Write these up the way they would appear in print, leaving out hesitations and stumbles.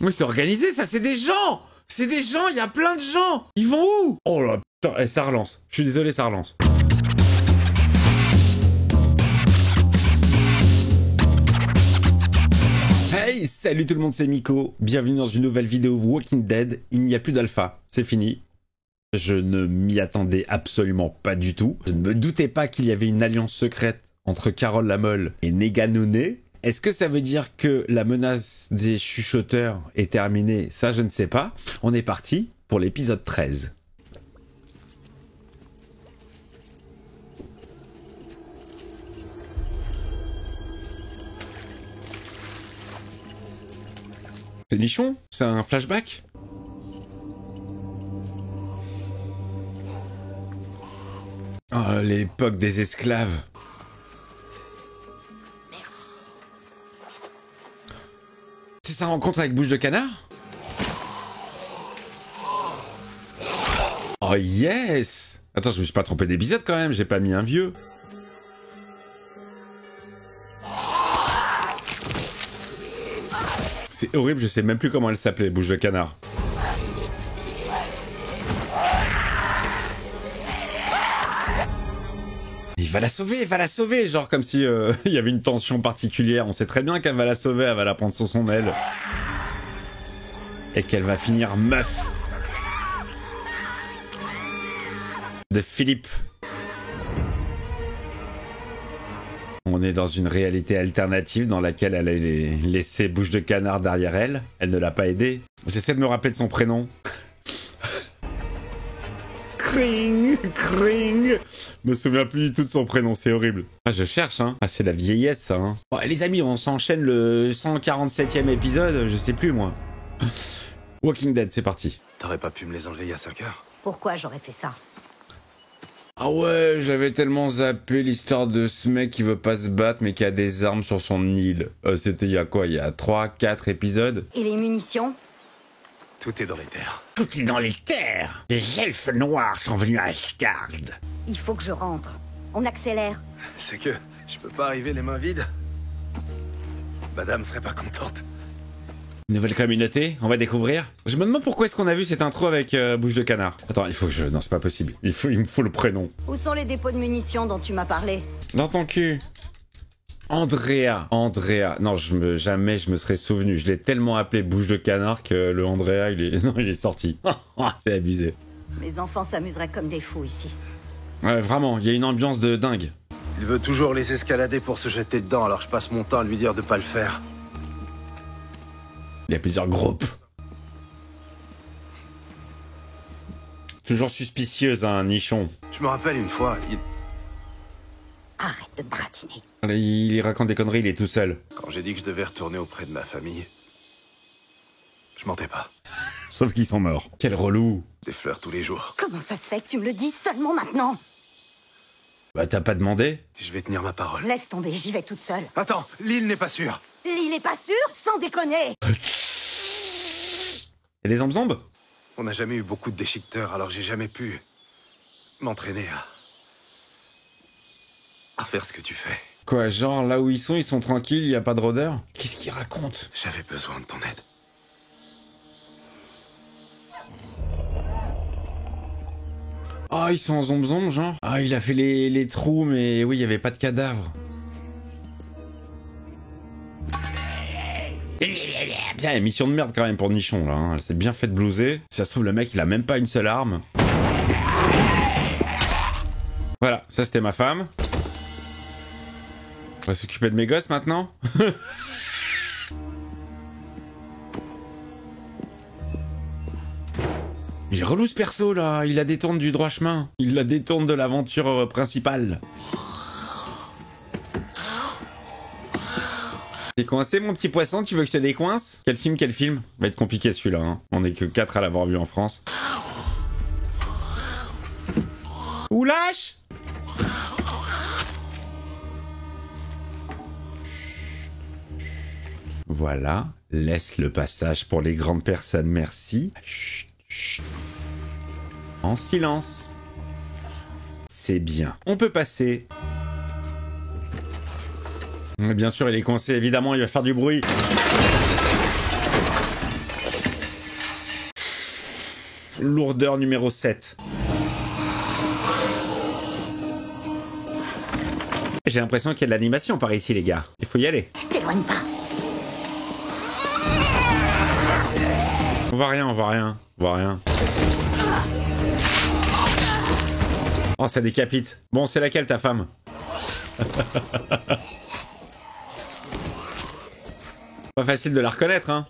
Oui, c'est organisé, ça, c'est des gens. C'est des gens, il y a plein de gens. Ils vont où? Oh là, putain, ça relance. Je suis désolé, ça relance. Hey, salut tout le monde, c'est Miko. Bienvenue dans une nouvelle vidéo Walking Dead. Il n'y a plus d'alpha, c'est fini. Je ne m'y attendais absolument pas du tout. Je ne me doutais pas qu'il y avait une alliance secrète entre Carole Lamolle et Negan Nonné. Est-ce que ça veut dire que la menace des chuchoteurs est terminée? Ça, je ne sais pas. On est parti pour l'épisode 13. C'est nichon? C'est un flashback? Oh, l'époque des esclaves. C'est sa rencontre avec Bouche de Canard? Oh yes! Attends, je me suis pas trompé d'épisode quand même, j'ai pas mis un vieux. C'est horrible, je sais même plus comment elle s'appelait, Bouche de Canard. Il va la sauver, genre comme si il y avait une tension particulière. On sait très bien qu'elle va la sauver, elle va la prendre sur son aile. Et qu'elle va finir meuf. De Philippe. On est dans une réalité alternative dans laquelle elle a laissé Bouche de Canard derrière elle. Elle ne l'a pas aidé. J'essaie de me rappeler de son prénom. Kring, Kring. Je me souviens plus du tout de son prénom, c'est horrible. Ah, je cherche, hein. Ah, c'est la vieillesse, ça, hein. Bon, les amis, on s'enchaîne le 147e épisode, je sais plus, moi. Walking Dead, c'est parti. T'aurais pas pu me les enlever il y a 5 heures? Pourquoi j'aurais fait ça? Ah ouais, j'avais tellement zappé l'histoire de ce mec qui veut pas se battre, mais qui a des armes sur son île. C'était il y a quoi? Il y a 3-4 épisodes? Et les munitions? Tout est dans les terres. Tout est dans les terres. Les elfes noirs sont venus à Asgard. Il faut que je rentre. On accélère. C'est que je peux pas arriver les mains vides. Madame serait pas contente. Nouvelle communauté, on va découvrir. Je me demande pourquoi est-ce qu'on a vu cette intro avec Bouche de Canard. Attends, il faut que je... Non, c'est pas possible. Il me faut le prénom. Où sont les dépôts de munitions dont tu m'as parlé? Dans ton cul. Andrea. Non, jamais je me serais souvenu. Je l'ai tellement appelé Bouche de Canard que le Andrea, il est sorti. C'est abusé. Les enfants s'amuseraient comme des fous ici. Ouais, vraiment, il y a une ambiance de dingue. Il veut toujours les escalader pour se jeter dedans, alors je passe mon temps à lui dire de pas le faire. Il y a plusieurs groupes. Toujours suspicieuse, hein, nichon. Je me rappelle une fois, Arrête de me bratiner. Il raconte des conneries, il est tout seul. quand j'ai dit que je devais retourner auprès de ma famille, je mentais pas. Sauf qu'ils sont morts. Quel relou. Des fleurs tous les jours. Comment ça se fait que tu me le dis seulement maintenant? Bah t'as pas demandé? Je vais tenir ma parole. Laisse tomber, j'y vais toute seule. Attends, l'île n'est pas sûre. L'île est pas sûre? Sans déconner! Et les zombies? On n'a jamais eu beaucoup de déchiqueteurs, alors j'ai jamais pu m'entraîner à faire ce que tu fais. Quoi, genre là où ils sont tranquilles, y a pas de rôdeurs? Qu'est-ce qu'ils racontent? J'avais besoin de ton aide. Ah, ils sont en zombe, genre? Ah, il a fait les trous, mais oui, y avait pas de cadavre. Putain, mission de merde quand même pour Nichon, là. Hein. Elle s'est bien fait blouser. Si ça se trouve, le mec, il a même pas une seule arme. Voilà, ça c'était ma femme. On va s'occuper de mes gosses maintenant. Il est relou ce perso là, il la détourne du droit chemin. Il la détourne de l'aventure principale. T'es coincé mon petit poisson, tu veux que je te décoince? Quel film? Va être compliqué celui-là, hein. On est que 4 à l'avoir vu en France. Ou lâche! Voilà, laisse le passage pour les grandes personnes, merci. Chut, chut. En silence. C'est bien. On peut passer. Mais bien sûr, il est coincé, évidemment, il va faire du bruit. Lourdeur numéro 7. J'ai l'impression qu'il y a de l'animation par ici, les gars. Il faut y aller. T'éloigne pas. On voit rien, on voit rien. On voit rien. Oh, ça décapite. Bon, c'est laquelle ta femme? Pas facile de la reconnaître, hein.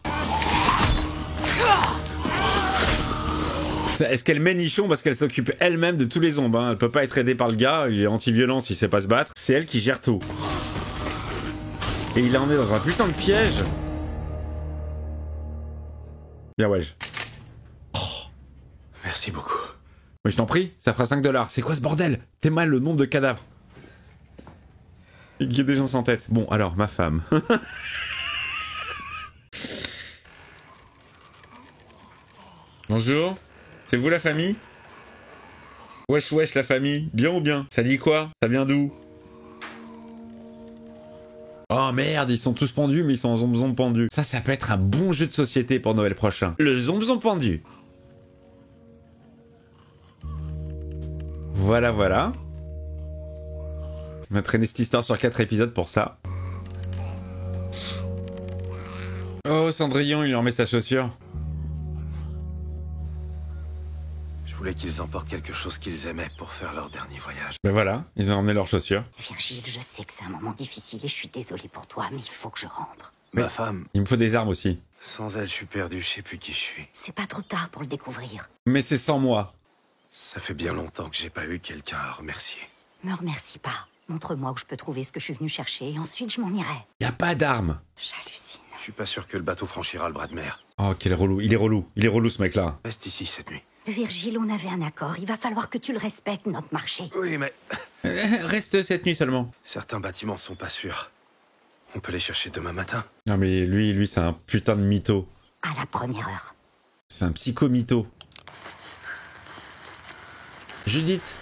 Est-ce qu'elle met nichon parce qu'elle s'occupe elle-même de tous les zombies, hein. Elle peut pas être aidée par le gars, il est anti-violence, il sait pas se battre. C'est elle qui gère tout. Et il en est dans un putain de piège. Bien ouais. Merci beaucoup. Mais je t'en prie, ça fera 5 $. C'est quoi ce bordel? T'es mal le nombre de cadavres. Il y a des gens sans tête. Bon, alors, ma femme. Bonjour. C'est vous la famille? Wesh wesh la famille. Bien ou bien? Ça dit quoi? Ça vient d'où? Oh merde, ils sont tous pendus, mais ils sont en zombie pendus. Ça peut être un bon jeu de société pour Noël prochain. Le zombie pendu. Voilà, voilà. On va traîner cette histoire sur 4 épisodes pour ça. Oh, Cendrillon, il lui remet sa chaussure. Je voulais qu'ils emportent quelque chose qu'ils aimaient pour faire leur dernier voyage. Ben voilà, ils ont emmené leurs chaussures. Virgile, je sais que c'est un moment difficile et je suis désolée pour toi, mais il faut que je rentre. Ma femme, Il me faut des armes aussi. sans elle, je suis perdu, je sais plus qui je suis. C'est pas trop tard pour le découvrir. Mais c'est sans moi. Ça fait bien longtemps que j'ai pas eu quelqu'un à remercier. Me remercie pas. Montre-moi où je peux trouver ce que je suis venu chercher et ensuite je m'en irai. Y a pas d'armes. J'hallucine. Je suis pas sûr que le bateau franchira le bras de mer. Oh, quel relou. Il est relou. Il est relou ce mec-là. Reste ici cette nuit. Virgile, on avait un accord. Il va falloir que tu le respectes, notre marché. Oui, mais Reste cette nuit seulement. certains bâtiments sont pas sûrs. On peut les chercher demain matin. Non mais lui c'est un putain de mytho. À la première heure. C'est un psycho-mytho. Judith,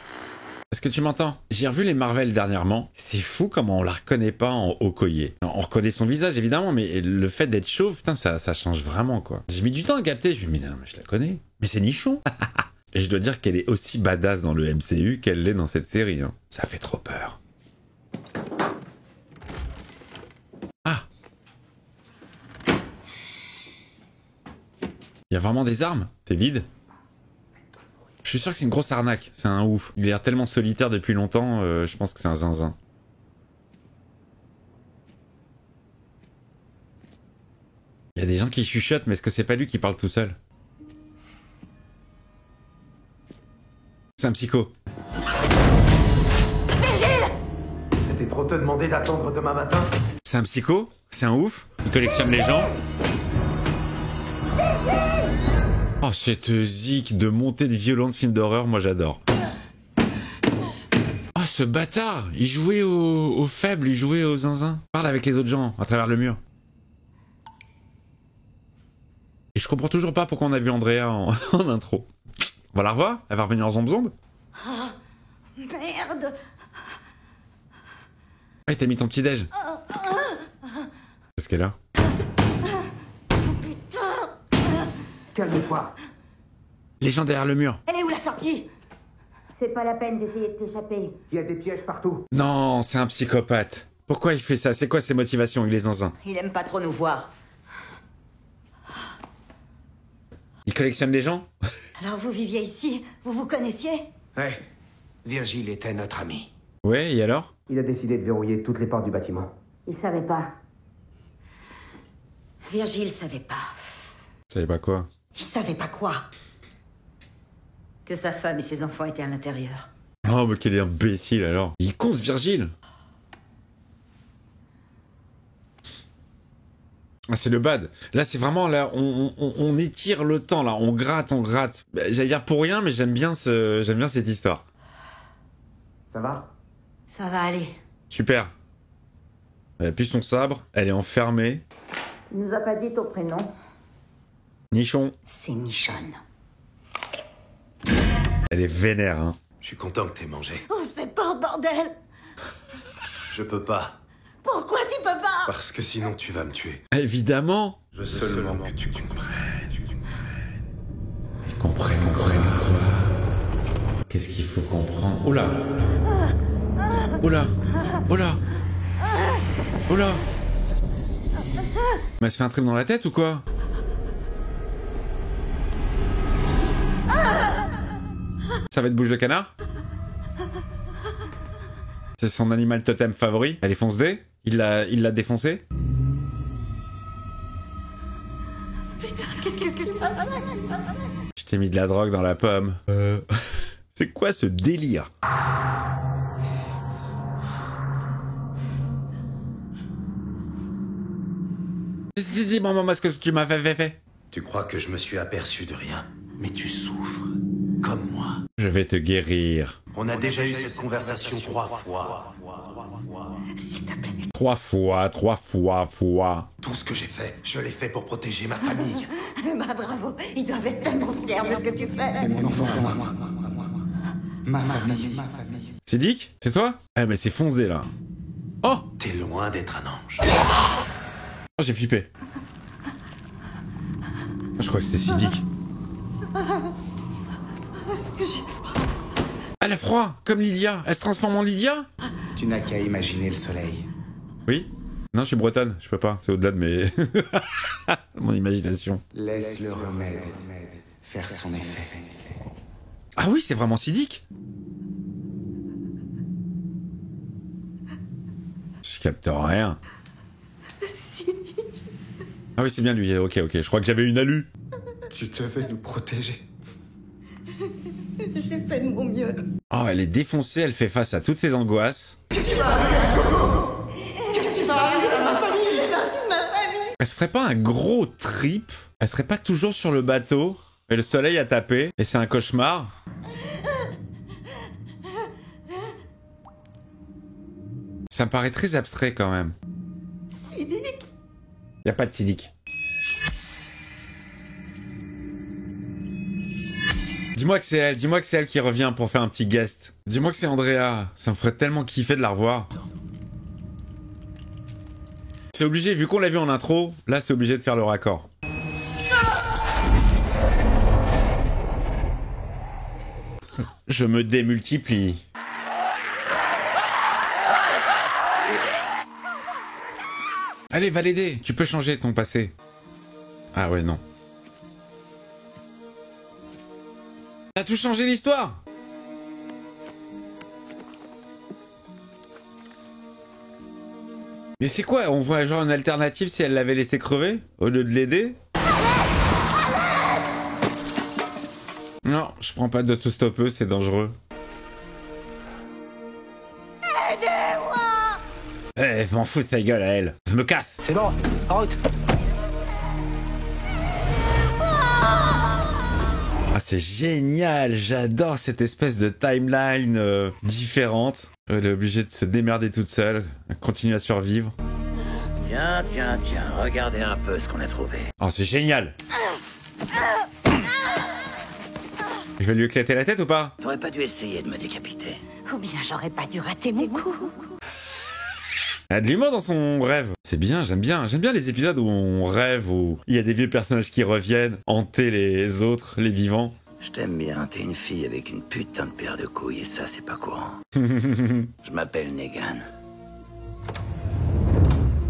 est-ce que tu m'entends? J'ai revu les Marvel dernièrement. C'est fou comment on la reconnaît pas en Okoye. On reconnaît son visage évidemment, mais le fait d'être chauve, putain, ça change vraiment quoi. J'ai mis du temps à capter, je me dis, non, mais je la connais. Mais c'est nichon. Et je dois dire qu'elle est aussi badass dans le MCU qu'elle l'est dans cette série. Hein. Ça fait trop peur. Ah. Il y a vraiment des armes? C'est vide? Je suis sûr que c'est une grosse arnaque, c'est un ouf. Il a l'air tellement solitaire depuis longtemps, je pense que c'est un zinzin. Il y a des gens qui chuchotent, mais est-ce que c'est pas lui qui parle tout seul? C'est un psycho. C'était trop te demander d'attendre demain matin. C'est un psycho? C'est un ouf? Il collectionne les gens? Oh, cette zik de montée de violon de film d'horreur, moi j'adore. Oh, ce bâtard! Il jouait aux faibles, il jouait aux zinzins. Parle avec les autres gens, à travers le mur. Et je comprends toujours pas pourquoi on a vu Andrea en intro. On va la revoir? Elle va revenir en zombe-zombe? Merde. Ah, t'as mis ton petit-déj. Qu'est-ce qu'elle a? Calme-toi. Les gens derrière le mur. Elle est où la sortie? C'est pas la peine d'essayer de t'échapper. Il y a des pièges partout. Non, c'est un psychopathe. Pourquoi il fait ça? C'est quoi ses motivations? Il est zinzin. Il aime pas trop nous voir. Il collectionne les gens? Alors vous viviez ici? Vous vous connaissiez? Ouais. Virgile était notre ami. Ouais, et alors? Il a décidé de verrouiller toutes les portes du bâtiment. Il savait pas. Virgile savait pas. Je savais pas quoi. Il savait pas quoi? Que sa femme et ses enfants étaient à l'intérieur. Oh, mais quel imbécile alors. Il est con ce Virgile. Ah, c'est le bad. Là, c'est vraiment, là, on étire le temps, là. On gratte, on gratte. J'allais dire pour rien, mais j'aime bien cette histoire. Ça va? Ça va aller. Super. Elle a plus son sabre, elle est enfermée. Il nous a pas dit ton prénom. Nichon. C'est Michonne. Elle est vénère, hein. Je suis content que t'aies mangé. Ouvre cette porte, bordel! Je peux pas, Pourquoi tu peux pas? parce que sinon tu vas me tuer. Évidemment. Je veux seulement que tu comprennes. Comprenne quoi? Qu'est-ce qu'il faut comprendre? Oula! Oula! Oula! Oula! Mais elle se fait un trip dans la tête ou quoi? Ça va être bouche de canard? C'est son animal totem favori? Elle est fonce-dé? Il l'a défoncé? Putain, qu'est-ce que tu m'as fait? Je t'ai mis de la drogue dans la pomme. C'est quoi ce délire? Dis-moi, maman, ce que tu m'as fait. Tu crois que je me suis aperçu de rien, mais tu souffres, comme moi. Je vais te guérir. On a déjà eu cette conversation 3 fois. S'il te plaît. 3 fois. Tout ce que j'ai fait, je l'ai fait pour protéger ma famille. Bah bravo, ils doivent être tellement fiers de ce que tu fais. Mon enfant, ma famille. Siddiq? C'est toi? Eh mais c'est foncé là. Oh! T'es loin d'être un ange. Oh, j'ai flippé. Je crois que c'était Siddiq. Elle a froid, comme Lydia. Elle se transforme en Lydia? Tu n'as qu'à imaginer le soleil. Oui? Non, je suis bretonne, je peux pas. C'est au-delà de mes... mon imagination. Laisse le remède faire son effet. Ah oui, c'est vraiment Siddiq? Je capte rien. Ah oui, c'est bien lui. Ok. Je crois que j'avais une alu. Tu devais nous protéger. J'ai fait de mon mieux. Oh, elle est défoncée, elle fait face à toutes ses angoisses. Qu'est-ce qui va arriver à ma famille? Les parties de ma famille. Elle se ferait pas un gros trip? Elle serait pas toujours sur le bateau? Et le soleil a tapé? Et c'est un cauchemar? Ça me paraît très abstrait quand même. Siddiq. Y a pas de Siddiq. Dis-moi que c'est elle qui revient pour faire un petit guest. Dis-moi que c'est Andrea, ça me ferait tellement kiffer de la revoir. C'est obligé, vu qu'on l'a vu en intro, là c'est obligé de faire le raccord. Je me démultiplie. Allez, va l'aider, tu peux changer ton passé. Ah ouais, non. T'as tout changé l'histoire. Mais c'est quoi? On voit genre une alternative si elle l'avait laissé crever au lieu de l'aider? Non, je prends pas d'autostoppeuse, c'est dangereux. Aidez-moi! Eh, je m'en fous de ta gueule à elle. Je me casse. C'est bon, en route. Ah, c'est génial, j'adore cette espèce de timeline différente. Elle est obligée de se démerder toute seule, continuer à survivre. Tiens, regardez un peu ce qu'on a trouvé. Oh, c'est génial. Je vais lui éclater la tête ou pas? T'aurais pas dû essayer de me décapiter. Ou bien j'aurais pas dû rater mon coup. Elle a de l'humour dans son rêve. C'est bien, j'aime bien les épisodes où on rêve, où il y a des vieux personnages qui reviennent, hanter les autres, les vivants. Je t'aime bien, t'es une fille avec une putain de paire de couilles et ça c'est pas courant. Je m'appelle Negan.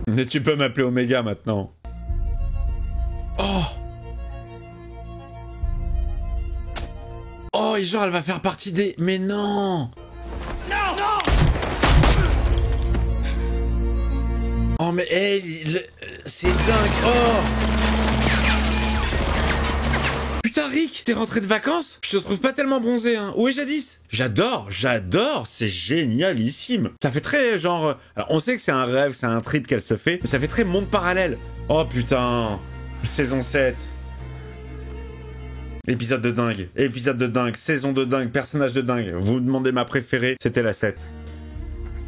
Mais tu peux m'appeler Omega maintenant. Oh! Oh, et genre elle va faire partie des... Mais non! Oh mais hey, c'est dingue. Oh putain Rick, t'es rentré de vacances? Je te trouve pas tellement bronzé hein. Où est Jadis? J'adore, c'est génialissime. Ça fait très genre... Alors on sait que c'est un rêve, c'est un trip qu'elle se fait, mais ça fait très monde parallèle. Oh putain, saison 7. Épisode de dingue, saison de dingue, personnage de dingue. Vous me demandez ma préférée, c'était la 7.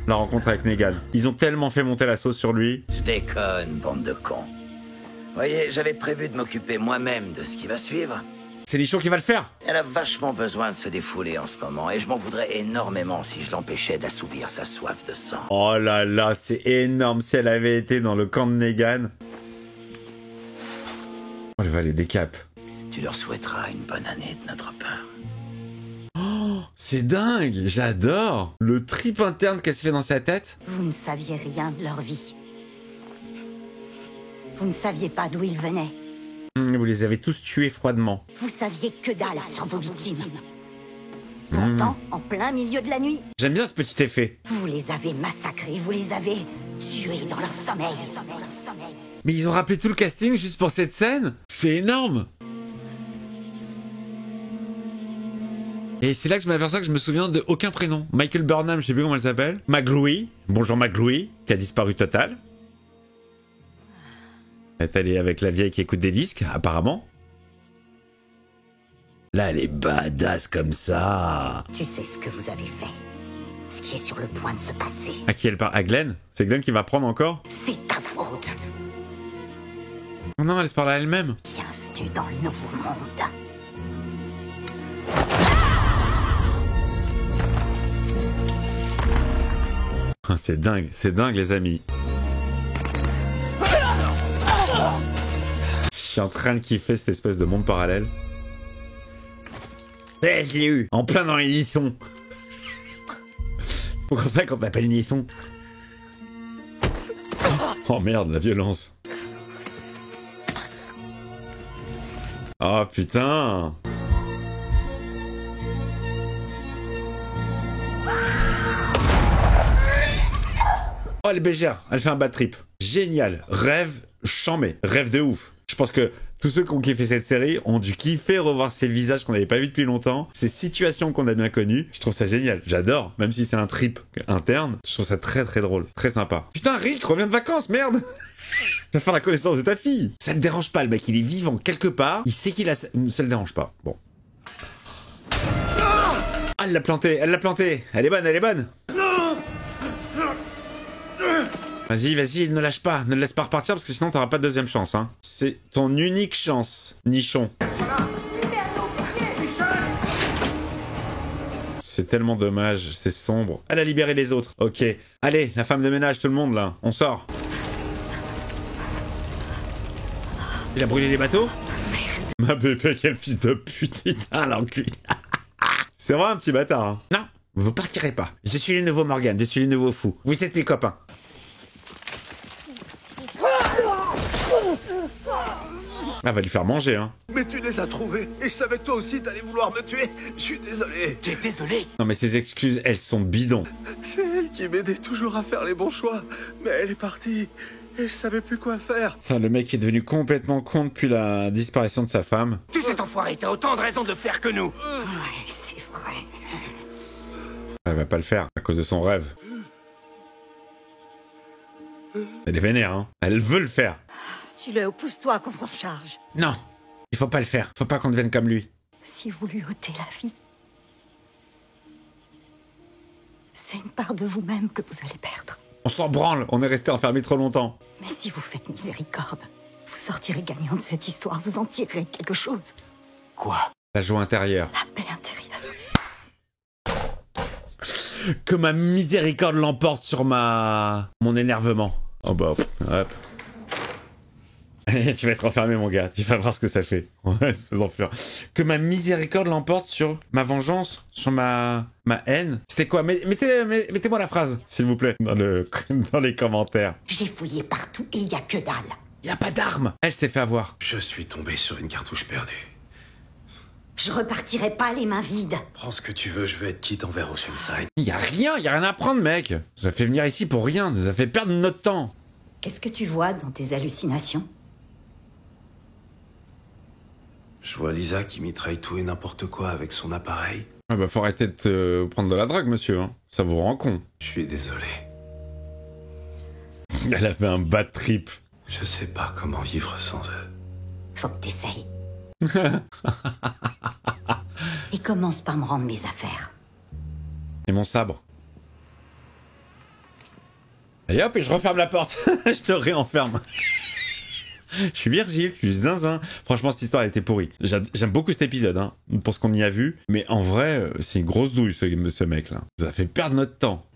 La rencontre avec Negan. Ils ont tellement fait monter la sauce sur lui. Je déconne, bande de cons. Voyez, j'avais prévu de m'occuper moi-même de ce qui va suivre. C'est Lichon qui va le faire. Elle a vachement besoin de se défouler en ce moment, et je m'en voudrais énormément si je l'empêchais d'assouvir sa soif de sang. Oh là là, c'est énorme si elle avait été dans le camp de Negan. Oh, elle va les décape. Tu leur souhaiteras une bonne année de notre part. C'est dingue, j'adore le trip interne qu'elle se fait dans sa tête. Vous ne saviez rien de leur vie. Vous ne saviez pas d'où ils venaient. Vous les avez tous tués froidement. Vous saviez que dalle sur vos victimes. Pourtant, en plein milieu de la nuit, J'aime bien ce petit effet. vous les avez massacrés, vous les avez tués dans leur sommeil. Mais ils ont rappelé tout le casting juste pour cette scène. C'est énorme. Et c'est là que je m'aperçois que je me souviens de aucun prénom. Michael Burnham, je sais plus comment elle s'appelle. McGlooey, bonjour McGlooey, qui a disparu total. Elle est allée avec la vieille qui écoute des disques, apparemment. Là, elle est badass comme ça. Tu sais ce que vous avez fait. Ce qui est sur le point de se passer. À qui elle parle? À Glenn? C'est Glenn qui va prendre encore? C'est ta faute. Oh non, elle se parle à elle-même. Bienvenue dans le nouveau monde. C'est dingue les amis. Je suis en train de kiffer cette espèce de monde parallèle. Eh, je l'ai eu, en plein dans les nissons. Pourquoi ça quand t'appelles nisson? Oh merde, la violence. Oh putain. Oh, elle est bégère, elle fait un bad trip. Génial, rêve chambé, rêve de ouf. Je pense que tous ceux qui ont kiffé cette série ont dû kiffer revoir ces visages qu'on n'avait pas vus depuis longtemps, ces situations qu'on a bien connues. Je trouve ça génial, j'adore. Même si c'est un trip interne, je trouve ça très très drôle, très sympa. Putain, Rick, reviens de vacances, merde. Je vais faire la connaissance de ta fille. Ça ne dérange pas, le mec, il est vivant quelque part, il sait qu'il a... Ça le dérange pas, bon. Ah, elle l'a planté, elle est bonne, elle est bonne. Vas-y, vas-y, ne lâche pas, ne le laisse pas repartir parce que sinon t'auras pas de deuxième chance, hein. C'est ton unique chance, nichon. C'est tellement dommage, c'est sombre. Elle a libéré les autres, ok. Allez, la femme de ménage, tout le monde là, on sort. Il a brûlé les bateaux? Ma bébé, quel fils de pute, putain, l'enculé. C'est vraiment un petit bâtard, hein. Non, vous partirez pas. Je suis le nouveau Morgan, je suis le nouveau fou. Vous êtes mes copains. Ah, va lui faire manger, hein. Mais tu les as trouvés, et je savais que toi aussi t'allais vouloir me tuer. Je suis désolé. Tu es désolé? Non mais ces excuses, elles sont bidons. C'est elle qui m'aidait toujours à faire les bons choix. Mais elle est partie, et je savais plus quoi faire. Enfin, le mec est devenu complètement con depuis la disparition de sa femme. Tu cet enfoiré, t'as autant de raisons de le faire que nous. Ouais, c'est vrai. Elle va pas le faire à cause de son rêve. Elle est vénère, hein. Elle veut le faire. Tue-le ou pousse-toi qu'on s'en charge. Non, il faut pas le faire. Faut pas qu'on devienne comme lui. Si vous lui ôtez la vie, c'est une part de vous-même que vous allez perdre. On s'en branle, on est resté enfermés trop longtemps. Mais si vous faites miséricorde, vous sortirez gagnant de cette histoire, vous en tirerez quelque chose. Quoi? La joie intérieure. La paix intérieure. Que ma miséricorde l'emporte sur mon énervement. Oh bah, hop. Tu vas être enfermé, mon gars. Tu vas voir ce que ça fait. Ouais, espèce d'enflure. Que ma miséricorde l'emporte sur ma vengeance, sur ma haine. C'était quoi? Mettez-moi la phrase, s'il vous plaît, dans les commentaires. J'ai fouillé partout et il y a que dalle. Y a pas d'armes. Elle s'est fait avoir. Je suis tombé sur une cartouche perdue. Je repartirai pas les mains vides. Prends ce que tu veux, je vais être quitte envers Oceanside. Y a rien à prendre, mec. Ça fait venir ici pour rien. Ça fait perdre notre temps. Qu'est-ce que tu vois dans tes hallucinations? Je vois Lisa qui mitraille tout et n'importe quoi avec son appareil. Ah bah faut arrêter de prendre de la drogue, monsieur. Hein. Ça vous rend con. Je suis désolé. Elle a fait un bad trip. Je sais pas comment vivre sans eux. Faut que t'essayes. Et commence par me rendre mes affaires. Et mon sabre. Et hop, et je referme la porte. Je te réenferme. Je suis Virgile, je suis zinzin. Franchement, cette histoire, elle était pourrie. J'aime beaucoup cet épisode, hein, pour ce qu'on y a vu. Mais en vrai, c'est une grosse douille, ce mec-là. Ça a fait perdre notre temps.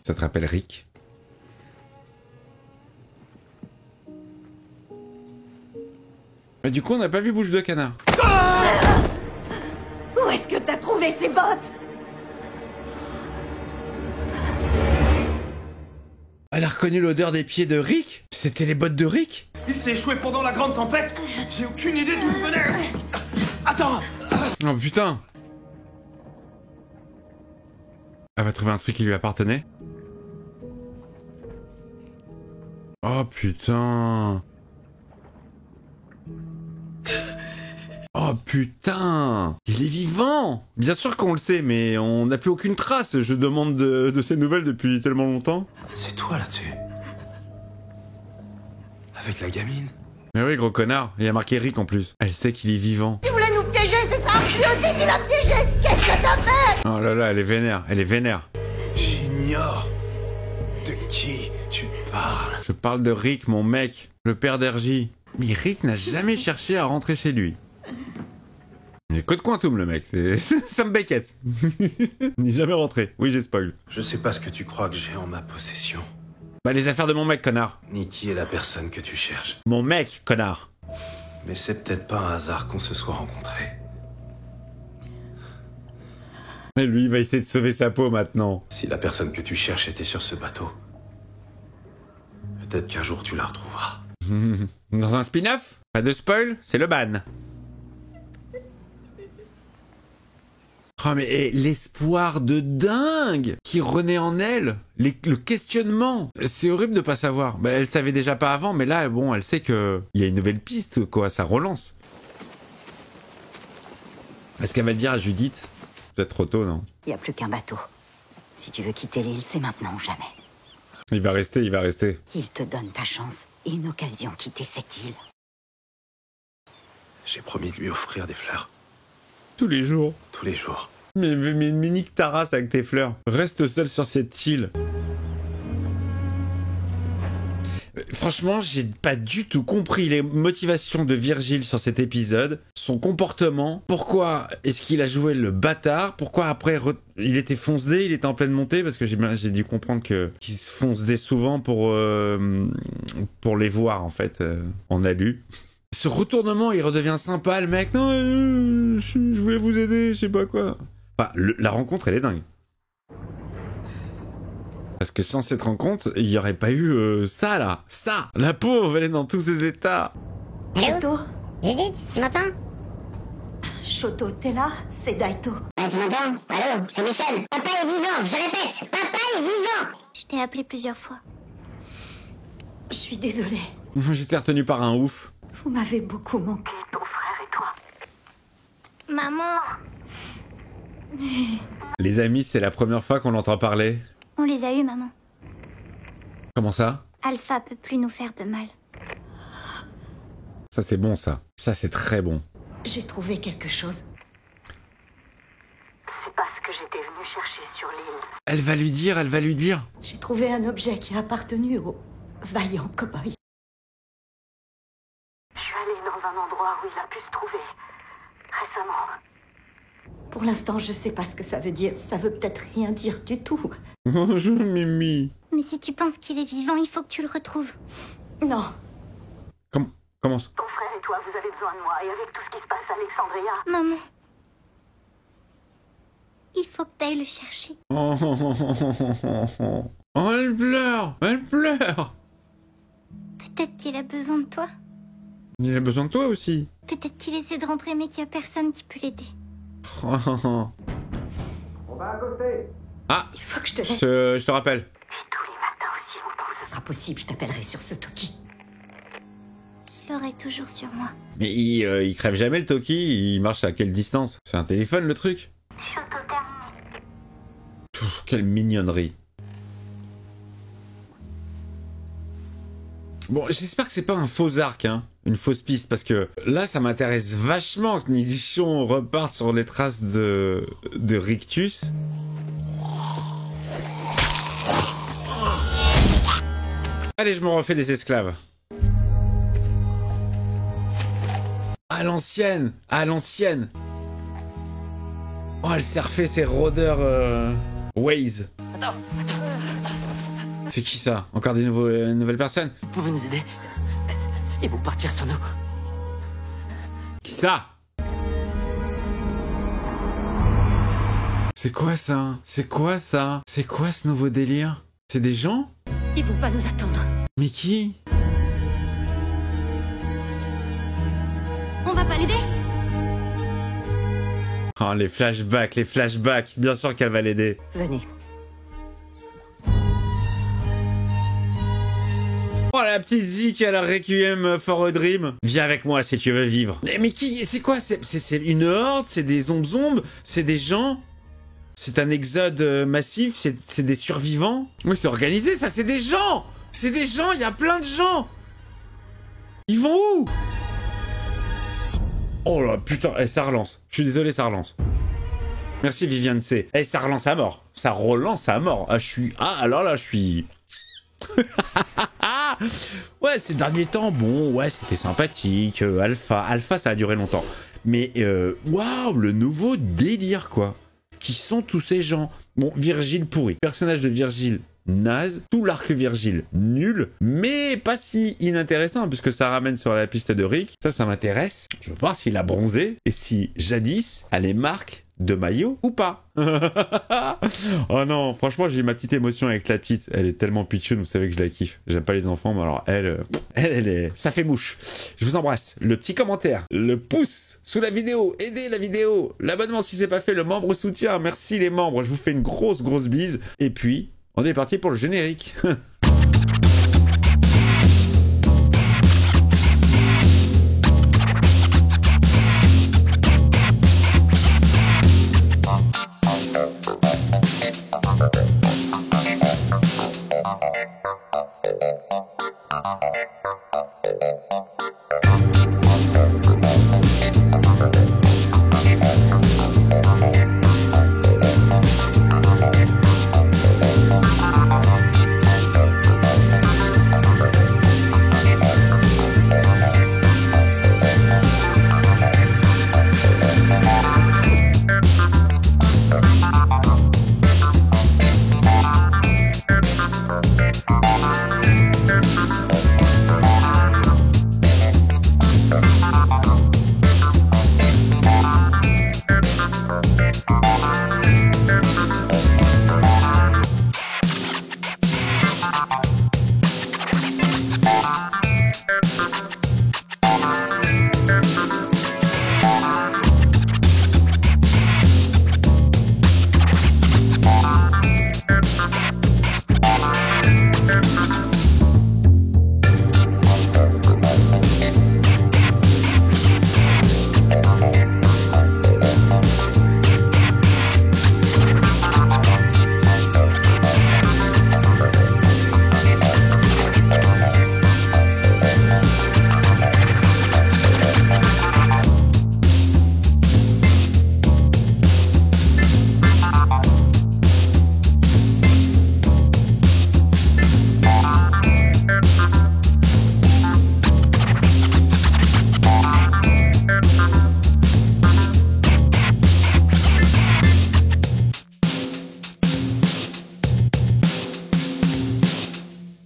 Ça te rappelle Rick? Bah, du coup, on n'a pas vu bouche de canard. Où est-ce que t'as trouvé ces bottes? Elle a reconnu l'odeur des pieds de Rick. C'était les bottes de Rick. Il s'est échoué pendant la grande tempête. J'ai aucune idée d'où il venait. Attends. Oh putain. Elle va trouver un truc qui lui appartenait. Oh putain. Oh putain. Il est vivant. Bien sûr qu'on le sait, mais on n'a plus aucune trace. Je demande de ces nouvelles depuis tellement longtemps. C'est toi là-dessus. Avec la gamine. Mais oui, gros connard. Il y a marqué Rick en plus. Elle sait qu'il est vivant. Tu voulais nous piéger, c'est ça? Lui aussi, tu l'as piégé! Qu'est-ce que t'as fait? Oh là là, elle est vénère. Elle est vénère. J'ignore de qui tu parles. Je parle de Rick, mon mec. Le père d'Ergie. Mais Rick n'a jamais cherché à rentrer chez lui. Il est code quantum, le mec. Ça me béquette. Il n'est jamais rentré. Oui, j'ai spoil. Je sais pas ce que tu crois que j'ai en ma possession. Bah, les affaires de mon mec, connard. Ni qui est la personne que tu cherches. Mon mec, connard. Mais c'est peut-être pas un hasard qu'on se soit rencontrés. Et lui, il va essayer de sauver sa peau maintenant. Si la personne que tu cherches était sur ce bateau, peut-être qu'un jour tu la retrouveras. Dans un spin-off? Pas de spoil, c'est le ban. Oh mais l'espoir de dingue qui renaît en elle, le questionnement, c'est horrible de pas savoir. Bah, elle savait déjà pas avant, mais là, bon, elle sait que il y a une nouvelle piste, quoi, ça relance. Est-ce qu'elle va le dire à Judith? C'est peut-être trop tôt, non? Il n'y a plus qu'un bateau. Si tu veux quitter l'île, c'est maintenant ou jamais. Il va rester, il va rester. Il te donne ta chance et une occasion de quitter cette île. J'ai promis de lui offrir des fleurs. Tous les jours. Tous les jours. Mais nique ta race avec tes fleurs. Reste seul sur cette île. Franchement, j'ai pas du tout compris les motivations de Virgile sur cet épisode, son comportement, pourquoi est-ce qu'il a joué le bâtard, pourquoi après il était fonce-dé, il était en pleine montée, parce que j'ai dû comprendre qu'il se fonce-dé souvent pour les voir en fait, en alu. Ce retournement, il redevient sympa, le mec, non, je voulais vous aider, je sais pas quoi. Enfin, la rencontre, elle est dingue. Parce que sans cette rencontre, il n'y aurait pas eu ça, là. Ça. La pauvre, elle est dans tous ses états. Daito? Judith, tu m'entends? Shoto, t'es là? C'est Daito. Ah, tu m'entends? Allô, c'est Michel. Papa est vivant, je répète, papa est vivant. Je t'ai appelé plusieurs fois. Je suis désolée. J'étais retenu par un ouf. Vous m'avez beaucoup manqué. Maman. Les amis, c'est la première fois qu'on l'entend parler. On les a eus, maman. Comment ça? Alpha peut plus nous faire de mal. Ça, c'est bon, ça. Ça, c'est très bon. J'ai trouvé quelque chose. C'est pas ce que j'étais venue chercher sur l'île. Elle va lui dire. J'ai trouvé un objet qui a appartenu au vaillant cow-boy. Je suis allée dans un endroit où il a pu se trouver. Récemment. Pour l'instant, je sais pas ce que ça veut dire. Ça veut peut-être rien dire du tout. Bonjour, Mimi. Mais si tu penses qu'il est vivant, il faut que tu le retrouves. Non. Comment ça? Ton frère et toi, vous avez besoin de moi. Et avec tout ce qui se passe à Alexandria. Maman. Il faut que t'ailles le chercher. Oh, elle pleure. Elle pleure. Peut-être qu'il a besoin de toi. Il a besoin de toi aussi. Peut-être qu'il essaie de rentrer, mais qu'il y a personne qui peut l'aider. On va accoster. Ah, Il faut que je te laisse. je te rappelle. Et tous les matins aussi longtemps. Ce sera possible, je t'appellerai sur ce Toki. Je l'aurai toujours sur moi. Mais il crève jamais le Toki, il marche à quelle distance? C'est un téléphone le truc? Choto terminé. Pff, quelle mignonnerie. Bon, j'espère que c'est pas un faux arc, hein, une fausse piste, parce que là, ça m'intéresse vachement que Nichon reparte sur les traces de Rictus. Allez, je me refais des esclaves. À l'ancienne. Oh, elle s'est refait ses rôdeurs Waze. Attends. C'est qui ça? Encore des nouvelles personnes? Vous pouvez nous aider? Ils vont partir sur nous. ça? C'est quoi ça? C'est quoi ça? C'est quoi ce nouveau délire? C'est des gens? Ils vont pas nous attendre. Mais qui? On va pas l'aider? Oh, les flashbacks, les flashbacks. Bien sûr qu'elle va l'aider. Venez. Oh, la petite Zik à la Requiem for a Dream. Viens avec moi si tu veux vivre. Mais qui? C'est quoi? C'est une horde? C'est des zombies? C'est des gens? C'est un exode massif? C'est des survivants? Oui, c'est organisé, ça, c'est des gens! C'est des gens, il y a plein de gens! Ils vont où? Oh là, putain, ça relance. Je suis désolé, ça relance. Merci Viviane C. Ça relance à mort. Ça relance à mort. alors là, je suis... Ouais, ces derniers temps, bon, ouais, c'était sympathique. Alpha, ça a duré longtemps. Mais, waouh, le nouveau délire, quoi. Qui sont tous ces gens? Bon, Virgile pourri. Personnage de Virgile naze. Tout l'arc Virgile nul. Mais pas si inintéressant, puisque ça ramène sur la piste de Rick. Ça m'intéresse. Je veux voir s'il a bronzé. Et si, jadis, a les marques de maillot ou pas. Oh non, franchement, j'ai eu ma petite émotion avec la petite. Elle est tellement pitchoune, vous savez que je la kiffe. J'aime pas les enfants, mais alors elle est... Ça fait mouche. Je vous embrasse. Le petit commentaire, le pouce sous la vidéo, aidez la vidéo, l'abonnement si c'est pas fait, le membre soutien. Merci les membres, je vous fais une grosse bise. Et puis, on est parti pour le générique.